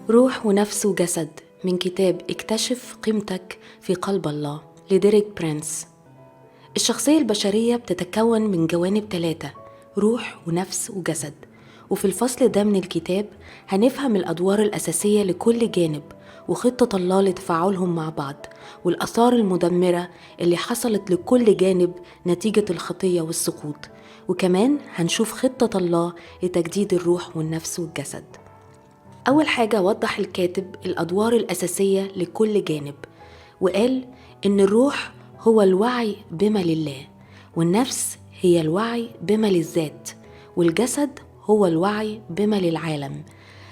روح ونفس وجسد من كتاب اكتشف قيمتك في قلب الله لديريك برينس. الشخصية البشرية بتتكون من جوانب 3: روح ونفس وجسد. وفي الفصل ده من الكتاب هنفهم الأدوار الأساسية لكل جانب وخطة الله لتفاعلهم مع بعض، والآثار المدمرة اللي حصلت لكل جانب نتيجة الخطية والسقوط. وكمان هنشوف خطة الله لتجديد الروح والنفس والجسد. أول حاجة وضح الكاتب الأدوار الأساسية لكل جانب، وقال إن الروح هو الوعي بما لله، والنفس هي الوعي بما للذات، والجسد هو الوعي بما للعالم.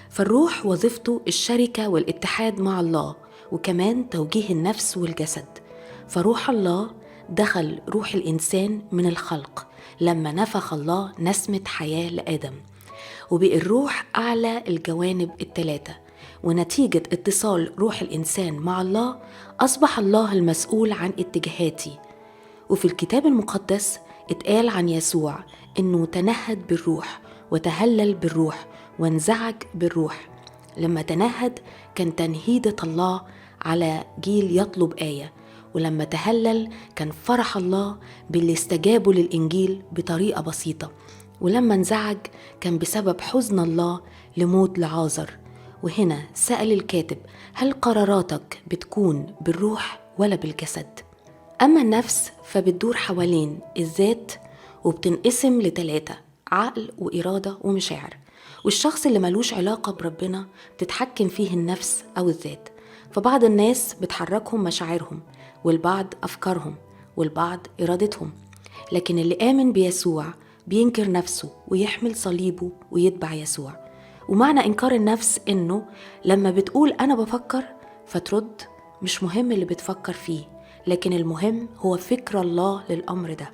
فالروح وظيفته الشركة والاتحاد مع الله، وكمان توجيه النفس والجسد. فروح الله دخل روح الإنسان من الخلق لما نفخ الله نسمة حياة لآدم، وبقى الروح أعلى الجوانب 3. ونتيجة اتصال روح الإنسان مع الله أصبح الله المسؤول عن اتجاهاتي. وفي الكتاب المقدس اتقال عن يسوع إنه تنهد بالروح وتهلل بالروح وانزعج بالروح. لما تنهد كان تنهيدة الله على جيل يطلب آية، ولما تهلل كان فرح الله باللي استجابوا للإنجيل بطريقة بسيطة، ولما انزعج كان بسبب حزن الله لموت لعازر. وهنا سأل الكاتب: هل قراراتك بتكون بالروح ولا بالجسد؟ أما النفس فبتدور حوالين الذات وبتنقسم ل3: عقل وإرادة ومشاعر. والشخص اللي ملوش علاقة بربنا بتتحكم فيه النفس أو الذات. فبعض الناس بتحركهم مشاعرهم، والبعض أفكارهم، والبعض إرادتهم. لكن اللي آمن بيسوع بينكر نفسه ويحمل صليبه ويتبع يسوع. ومعنى إنكار النفس إنه لما بتقول أنا بفكر فترد مش مهم اللي بتفكر فيه، لكن المهم هو فكر الله للأمر ده.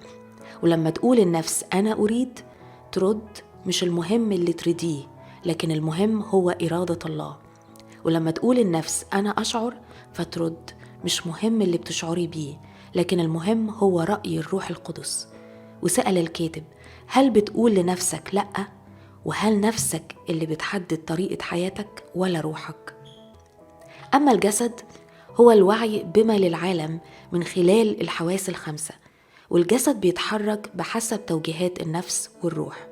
ولما تقول النفس أنا أريد ترد مش المهم اللي تريديه، لكن المهم هو إرادة الله. ولما تقول النفس أنا أشعر فترد مش مهم اللي بتشعري بيه، لكن المهم هو رأي الروح القدس. وسأل الكاتب: هل بتقول لنفسك لأ؟ وهل نفسك اللي بتحدد طريقة حياتك ولا روحك؟ أما الجسد هو الوعي بما للعالم من خلال الحواس 5، والجسد بيتحرك بحسب توجيهات النفس والروح.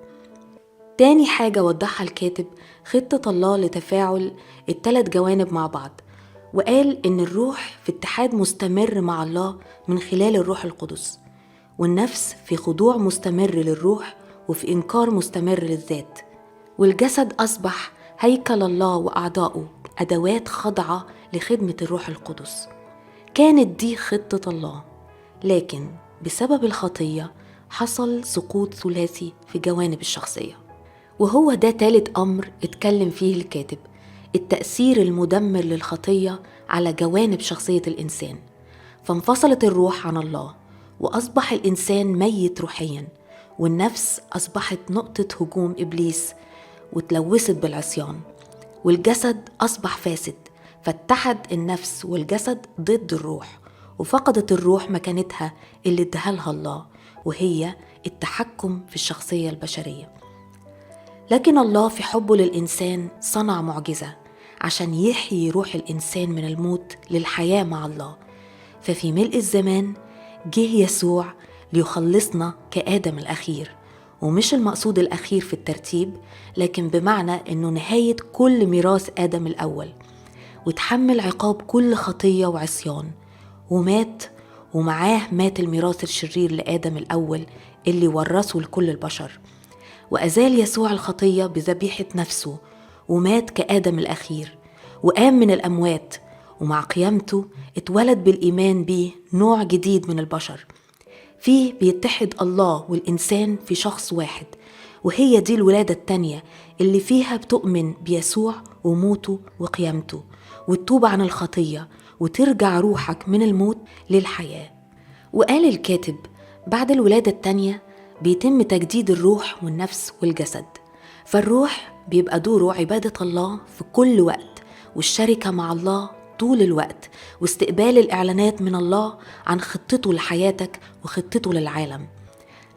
تاني حاجة وضحها الكاتب خطة الله لتفاعل ال3 جوانب مع بعض، وقال إن الروح في اتحاد مستمر مع الله من خلال الروح القدس، والنفس في خضوع مستمر للروح وفي إنكار مستمر للذات، والجسد أصبح هيكل الله وأعضاؤه أدوات خاضعة لخدمة الروح القدس. كانت دي خطة الله، لكن بسبب الخطية حصل سقوط ثلاثي في جوانب الشخصية، وهو ده 3 أمر اتكلم فيه الكاتب: التأثير المدمر للخطية على جوانب شخصية الإنسان. فانفصلت الروح عن الله وأصبح الإنسان ميت روحيا، والنفس أصبحت نقطة هجوم إبليس وتلوثت بالعصيان، والجسد أصبح فاسد، فاتحد النفس والجسد ضد الروح، وفقدت الروح مكانتها اللي ادهالها الله، وهي التحكم في الشخصية البشرية. لكن الله في حبه للإنسان صنع معجزة عشان يحيي روح الإنسان من الموت للحياة مع الله. ففي ملء الزمان جه يسوع ليخلصنا كآدم الأخير، ومش المقصود الأخير في الترتيب، لكن بمعنى أنه نهاية كل ميراث آدم الأول، وتحمل عقاب كل خطية وعصيان، ومات، ومعاه مات الميراث الشرير لآدم الأول اللي ورثه لكل البشر. وأزال يسوع الخطية بذبيحة نفسه، ومات كآدم الأخير، وقام من الأموات، ومع قيامته اتولد بالإيمان به نوع جديد من البشر. فيه بيتحد الله والإنسان في شخص واحد، وهي دي الولادة التانية اللي فيها بتؤمن بيسوع وموته وقيامته، وتتوب عن الخطية وترجع روحك من الموت للحياة. وقال الكاتب: بعد الولادة التانية بيتم تجديد الروح والنفس والجسد. فالروح بيبقى دوره عبادة الله في كل وقت، والشركة مع الله طول الوقت، واستقبال الإعلانات من الله عن خطته لحياتك وخطته للعالم.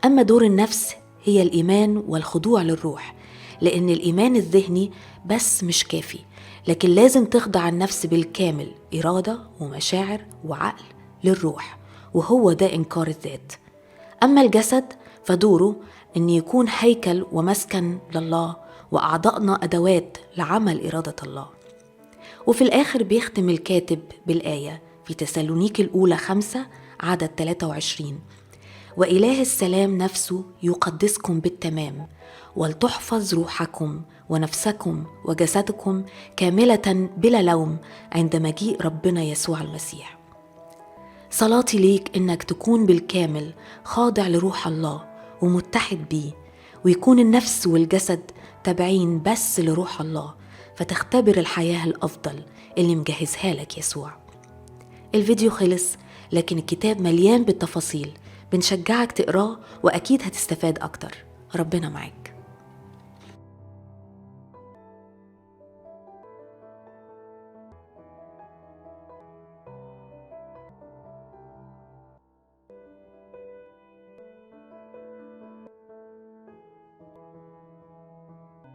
أما دور النفس هي الإيمان والخضوع للروح، لأن الإيمان الذهني بس مش كافي، لكن لازم تخضع النفس بالكامل، إرادة ومشاعر وعقل للروح، وهو ده إنكار الذات. أما الجسد فدوره أن يكون هيكل ومسكن لله، وأعضائنا أدوات لعمل إرادة الله. وفي الآخر بيختم الكاتب بالآية في تسالونيكي الأولى 5 عدد 23: وإله السلام نفسه يقدسكم بالتمام، ولتحفظ روحكم ونفسكم وجسدكم كاملة بلا لوم عند مجيء ربنا يسوع المسيح. صلاتي ليك إنك تكون بالكامل خاضع لروح الله ومتحد بيه، ويكون النفس والجسد تابعين بس لروح الله، فتختبر الحياة الأفضل اللي مجهزها لك يسوع. الفيديو خلص، لكن الكتاب مليان بالتفاصيل، بنشجعك تقراه وأكيد هتستفاد أكتر. ربنا معاك.